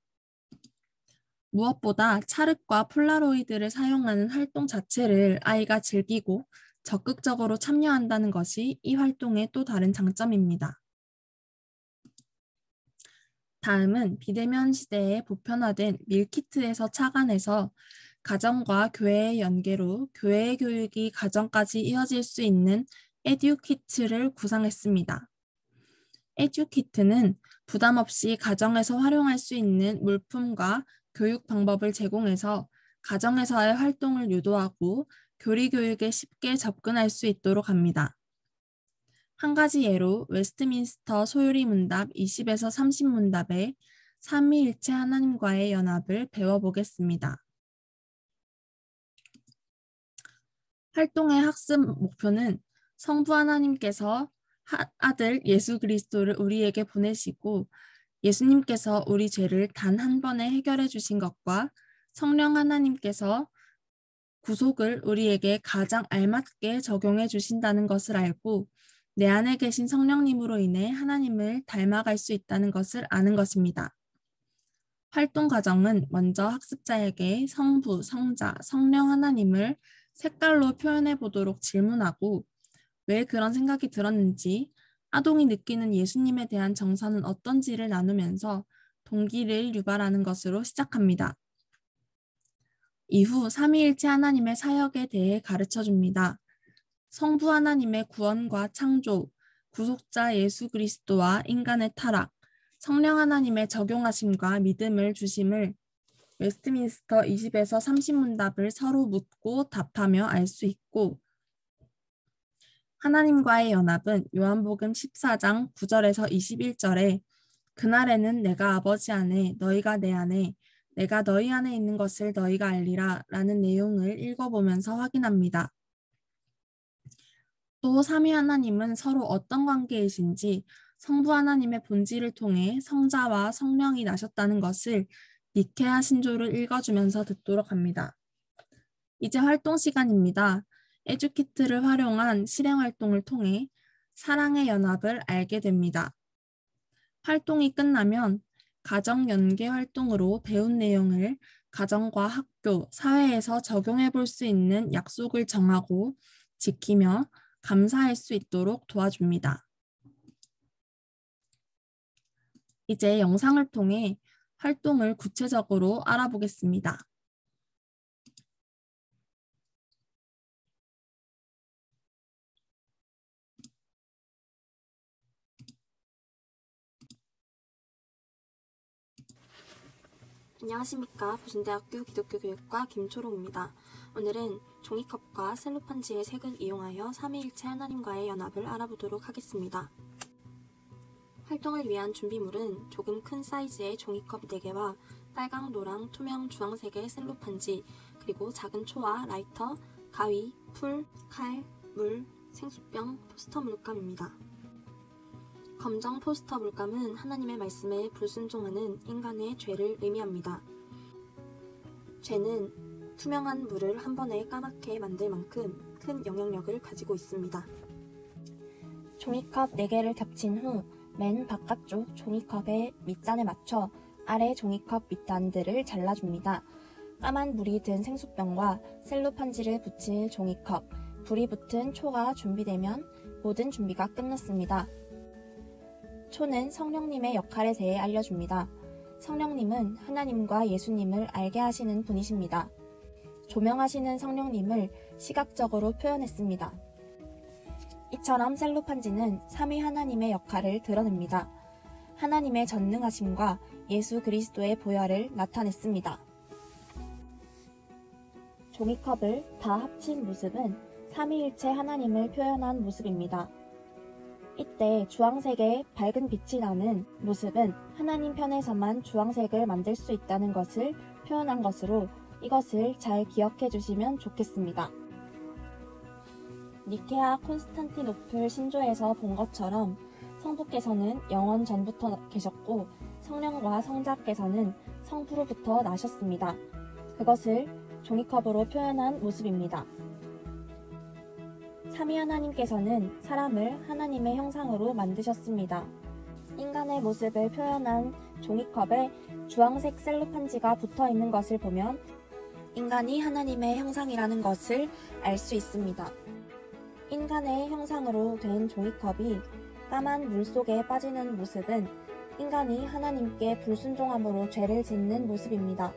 무엇보다 찰흙과 폴라로이드를 사용하는 활동 자체를 아이가 즐기고 적극적으로 참여한다는 것이 이 활동의 또 다른 장점입니다. 다음은 비대면 시대에 보편화된 밀키트에서 착안해서 가정과 교회의 연계로 교회 교육이 가정까지 이어질 수 있는 에듀키트를 구상했습니다. 에듀키트는 부담 없이 가정에서 활용할 수 있는 물품과 교육 방법을 제공해서 가정에서의 활동을 유도하고 교리 교육에 쉽게 접근할 수 있도록 합니다. 한 가지 예로 웨스트민스터 소요리 문답 20에서 30문답에 삼위일체 하나님과의 연합을 배워보겠습니다. 활동의 학습 목표는 성부 하나님께서 아들 예수 그리스도를 우리에게 보내시고 예수님께서 우리 죄를 단 한 번에 해결해 주신 것과 성령 하나님께서 구속을 우리에게 가장 알맞게 적용해 주신다는 것을 알고 내 안에 계신 성령님으로 인해 하나님을 닮아갈 수 있다는 것을 아는 것입니다. 활동 과정은 먼저 학습자에게 성부, 성자, 성령 하나님을 색깔로 표현해 보도록 질문하고 왜 그런 생각이 들었는지, 아동이 느끼는 예수님에 대한 정서는 어떤지를 나누면서 동기를 유발하는 것으로 시작합니다. 이후 삼위일체 하나님의 사역에 대해 가르쳐 줍니다. 성부 하나님의 구원과 창조, 구속자 예수 그리스도와 인간의 타락, 성령 하나님의 적용하심과 믿음을 주심을 웨스트민스터 20에서 30문답을 서로 묻고 답하며 알 수 있고, 하나님과의 연합은 요한복음 14장 9절에서 21절에 그날에는 내가 아버지 안에 너희가 내 안에 내가 너희 안에 있는 것을 너희가 알리라 라는 내용을 읽어보면서 확인합니다. 또 삼위 하나님은 서로 어떤 관계이신지 성부 하나님의 본질을 통해 성자와 성령이 나셨다는 것을 니케아 신조를 읽어주면서 듣도록 합니다. 이제 활동 시간입니다. 에듀키트를 활용한 실행 활동을 통해 사랑의 연합을 알게 됩니다. 활동이 끝나면 가정 연계 활동으로 배운 내용을 가정과 학교, 사회에서 적용해 볼 수 있는 약속을 정하고 지키며 감사할 수 있도록 도와줍니다. 이제 영상을 통해 활동을 구체적으로 알아보겠습니다. 안녕하십니까. 부신대학교 기독교교육과 김초롱입니다. 오늘은 종이컵과 셀로판지의 색을 이용하여 삼위일체 하나님과의 연합을 알아보도록 하겠습니다. 활동을 위한 준비물은 조금 큰 사이즈의 종이컵 4개와 빨강, 노랑, 투명, 주황색의 셀로판지, 그리고 작은 초와 라이터, 가위, 풀, 칼, 물, 생수병, 포스터 물감입니다. 검정 포스터 물감은 하나님의 말씀에 불순종하는 인간의 죄를 의미합니다. 죄는 투명한 물을 한 번에 까맣게 만들 만큼 큰 영향력을 가지고 있습니다. 종이컵 4개를 겹친 후 맨 바깥쪽 종이컵의 밑단에 맞춰 아래 종이컵 밑단들을 잘라줍니다. 까만 물이 든 생수병과 셀로판지를 붙일 종이컵, 불이 붙은 초가 준비되면 모든 준비가 끝났습니다. 초는 성령님의 역할에 대해 알려줍니다. 성령님은 하나님과 예수님을 알게 하시는 분이십니다. 조명하시는 성령님을 시각적으로 표현했습니다. 이처럼 셀로판지는 삼위 하나님의 역할을 드러냅니다. 하나님의 전능하심과 예수 그리스도의 보혈을 나타냈습니다. 종이컵을 다 합친 모습은 삼위일체 하나님을 표현한 모습입니다. 이때 주황색의 밝은 빛이 나는 모습은 하나님 편에서만 주황색을 만들 수 있다는 것을 표현한 것으로 이것을 잘 기억해 주시면 좋겠습니다. 니케아 콘스탄티노플 신조에서 본 것처럼 성부께서는 영원 전부터 계셨고 성령과 성자께서는 성부로부터 나셨습니다. 그것을 종이컵으로 표현한 모습입니다. 삼위 하나님께서는 사람을 하나님의 형상으로 만드셨습니다. 인간의 모습을 표현한 종이컵에 주황색 셀로판지가 붙어 있는 것을 보면 인간이 하나님의 형상이라는 것을 알 수 있습니다. 인간의 형상으로 된 종이컵이 까만 물 속에 빠지는 모습은 인간이 하나님께 불순종함으로 죄를 짓는 모습입니다.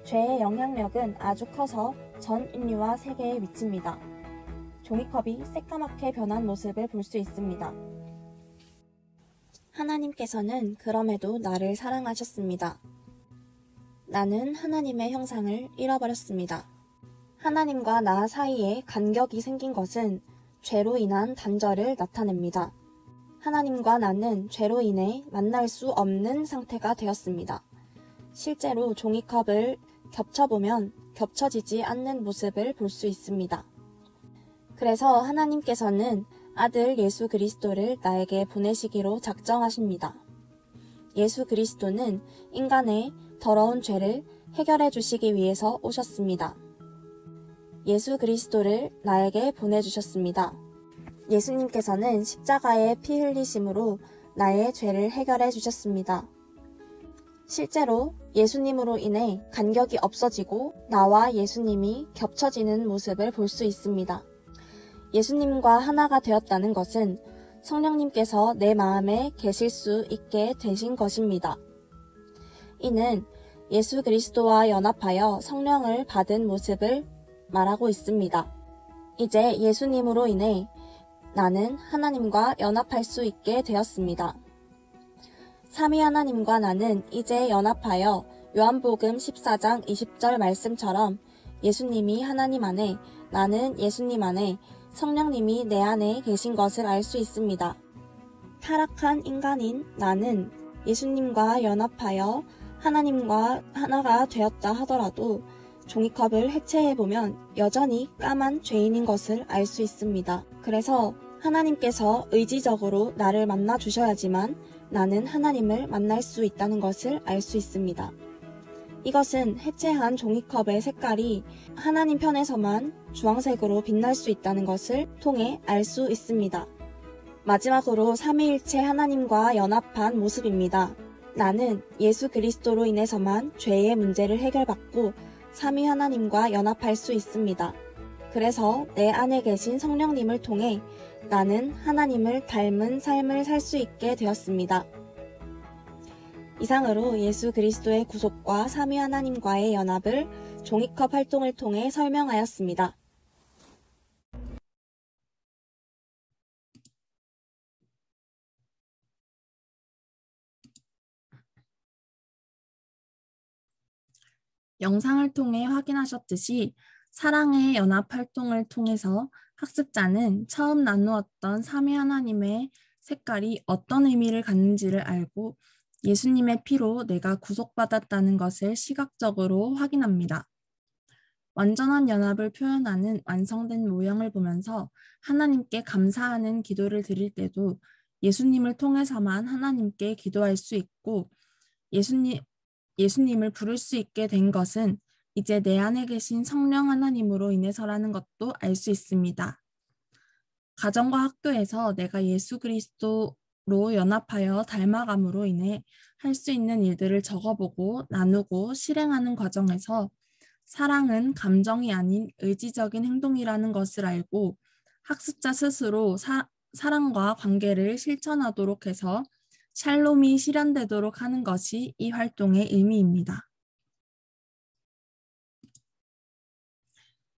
죄의 영향력은 아주 커서 전 인류와 세계에 미칩니다. 종이컵이 새까맣게 변한 모습을 볼 수 있습니다. 하나님께서는 그럼에도 나를 사랑하셨습니다. 나는 하나님의 형상을 잃어버렸습니다. 하나님과 나 사이에 간격이 생긴 것은 죄로 인한 단절을 나타냅니다. 하나님과 나는 죄로 인해 만날 수 없는 상태가 되었습니다. 실제로 종이컵을 겹쳐보면 겹쳐지지 않는 모습을 볼 수 있습니다. 그래서 하나님께서는 아들 예수 그리스도를 나에게 보내시기로 작정하십니다. 예수 그리스도는 인간의 더러운 죄를 해결해 주시기 위해서 오셨습니다. 예수 그리스도를 나에게 보내주셨습니다. 예수님께서는 십자가의 피 흘리심으로 나의 죄를 해결해 주셨습니다. 실제로 예수님으로 인해 간격이 없어지고 나와 예수님이 겹쳐지는 모습을 볼 수 있습니다. 예수님과 하나가 되었다는 것은 성령님께서 내 마음에 계실 수 있게 되신 것입니다. 이는 예수 그리스도와 연합하여 성령을 받은 모습을 말하고 있습니다. 이제 예수님으로 인해 나는 하나님과 연합할 수 있게 되었습니다. 삼위 하나님과 나는 이제 연합하여 요한복음 14장 20절 말씀처럼 예수님이 하나님 안에, 나는 예수님 안에, 성령님이 내 안에 계신 것을 알 수 있습니다. 타락한 인간인 나는 예수님과 연합하여 하나님과 하나가 되었다 하더라도 종이컵을 해체해보면 여전히 까만 죄인인 것을 알 수 있습니다. 그래서 하나님께서 의지적으로 나를 만나 주셔야지만 나는 하나님을 만날 수 있다는 것을 알 수 있습니다. 이것은 해체한 종이컵의 색깔이 하나님 편에서만 주황색으로 빛날 수 있다는 것을 통해 알 수 있습니다. 마지막으로 삼위일체 하나님과 연합한 모습입니다. 나는 예수 그리스도로 인해서만 죄의 문제를 해결받고 삼위 하나님과 연합할 수 있습니다. 그래서 내 안에 계신 성령님을 통해 나는 하나님을 닮은 삶을 살 수 있게 되었습니다. 이상으로 예수 그리스도의 구속과 삼위 하나님과의 연합을 종이컵 활동을 통해 설명하였습니다. 영상을 통해 확인하셨듯이 사랑의 연합 활동을 통해서 학습자는 처음 나누었던 삼위 하나님의 색깔이 어떤 의미를 갖는지를 알고 예수님의 피로 내가 구속받았다는 것을 시각적으로 확인합니다. 완전한 연합을 표현하는 완성된 모형을 보면서 하나님께 감사하는 기도를 드릴 때도 예수님을 통해서만 하나님께 기도할 수 있고 예수님을 부를 수 있게 된 것은 이제 내 안에 계신 성령 하나님으로 인해서라는 것도 알 수 있습니다. 가정과 학교에서 내가 예수 그리스도로 연합하여 닮아감으로 인해 할 수 있는 일들을 적어보고 나누고 실행하는 과정에서 사랑은 감정이 아닌 의지적인 행동이라는 것을 알고 학습자 스스로 사랑과 관계를 실천하도록 해서 샬롬이 실현되도록 하는 것이 이 활동의 의미입니다.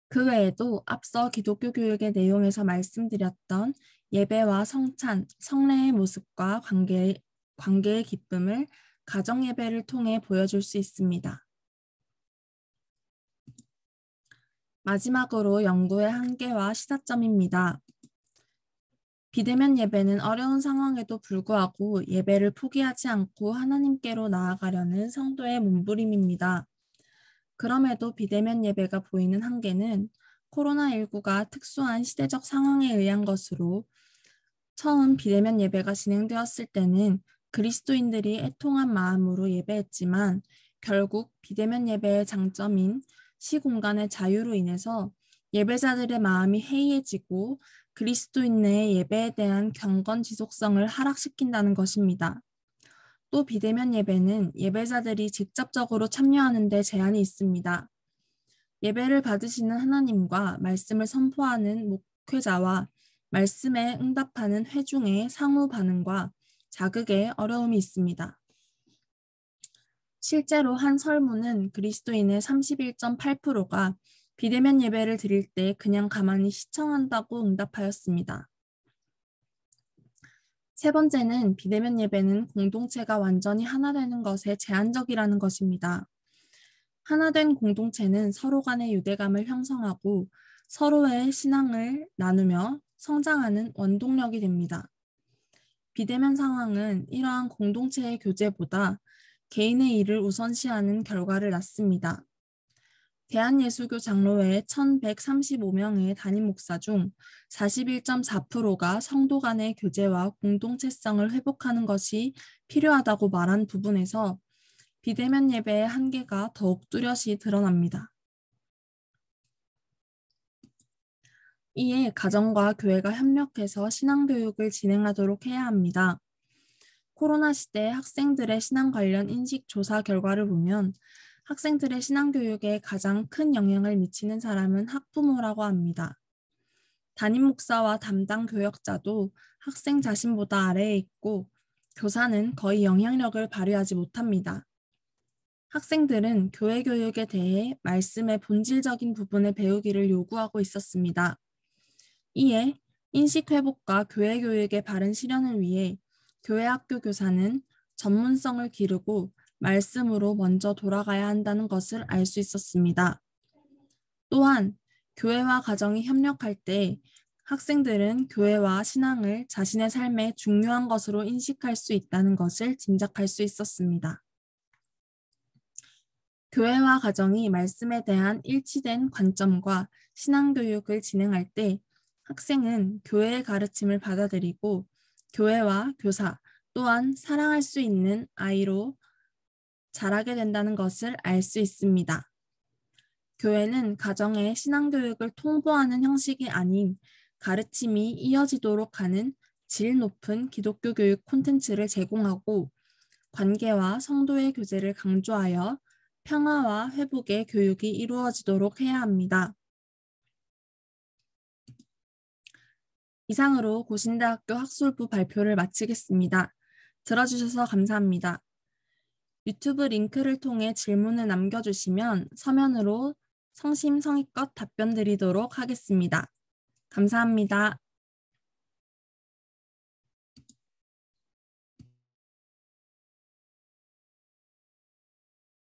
그 외에도 앞서 기독교 교육의 내용에서 말씀드렸던 예배와 성찬, 성례의 모습과 관계의 기쁨을 가정 예배를 통해 보여줄 수 있습니다. 마지막으로 연구의 한계와 시사점입니다. 비대면 예배는 어려운 상황에도 불구하고 예배를 포기하지 않고 하나님께로 나아가려는 성도의 몸부림입니다. 그럼에도 비대면 예배가 보이는 한계는 코로나19가 특수한 시대적 상황에 의한 것으로 처음 비대면 예배가 진행되었을 때는 그리스도인들이 애통한 마음으로 예배했지만 결국 비대면 예배의 장점인 시공간의 자유로 인해서 예배자들의 마음이 해이해지고 그리스도인의 예배에 대한 경건 지속성을 하락시킨다는 것입니다. 또 비대면 예배는 예배자들이 직접적으로 참여하는 데 제한이 있습니다. 예배를 받으시는 하나님과 말씀을 선포하는 목회자와 말씀에 응답하는 회중의 상호 반응과 자극에 어려움이 있습니다. 실제로 한 설문은 그리스도인의 31.8%가 비대면 예배를 드릴 때 그냥 가만히 시청한다고 응답하였습니다. 세 번째는 비대면 예배는 공동체가 완전히 하나 되는 것에 제한적이라는 것입니다. 하나 된 공동체는 서로 간의 유대감을 형성하고 서로의 신앙을 나누며 성장하는 원동력이 됩니다. 비대면 상황은 이러한 공동체의 교제보다 개인의 일을 우선시하는 결과를 낳습니다. 대한예수교 장로회 1135명의 담임 목사 중 41.4%가 성도 간의 교제와 공동체성을 회복하는 것이 필요하다고 말한 부분에서 비대면 예배의 한계가 더욱 뚜렷이 드러납니다. 이에 가정과 교회가 협력해서 신앙교육을 진행하도록 해야 합니다. 코로나 시대 학생들의 신앙 관련 인식 조사 결과를 보면 학생들의 신앙교육에 가장 큰 영향을 미치는 사람은 학부모라고 합니다. 담임 목사와 담당 교역자도 학생 자신보다 아래에 있고 교사는 거의 영향력을 발휘하지 못합니다. 학생들은 교회 교육에 대해 말씀의 본질적인 부분을 배우기를 요구하고 있었습니다. 이에 인식 회복과 교회 교육의 바른 실현을 위해 교회 학교 교사는 전문성을 기르고 말씀으로 먼저 돌아가야 한다는 것을 알 수 있었습니다. 또한 교회와 가정이 협력할 때 학생들은 교회와 신앙을 자신의 삶의 중요한 것으로 인식할 수 있다는 것을 짐작할 수 있었습니다. 교회와 가정이 말씀에 대한 일치된 관점과 신앙교육을 진행할 때 학생은 교회의 가르침을 받아들이고 교회와 교사 또한 사랑할 수 있는 아이로 자라게 된다는 것을 알 수 있습니다. 교회는 가정의 신앙교육을 통보하는 형식이 아닌 가르침이 이어지도록 하는 질 높은 기독교 교육 콘텐츠를 제공하고 관계와 성도의 교제를 강조하여 평화와 회복의 교육이 이루어지도록 해야 합니다. 이상으로 고신대학교 학술부 발표를 마치겠습니다. 들어주셔서 감사합니다. 유튜브 링크를 통해 질문을 남겨주시면 서면으로 성심성의껏 답변 드리도록 하겠습니다. 감사합니다.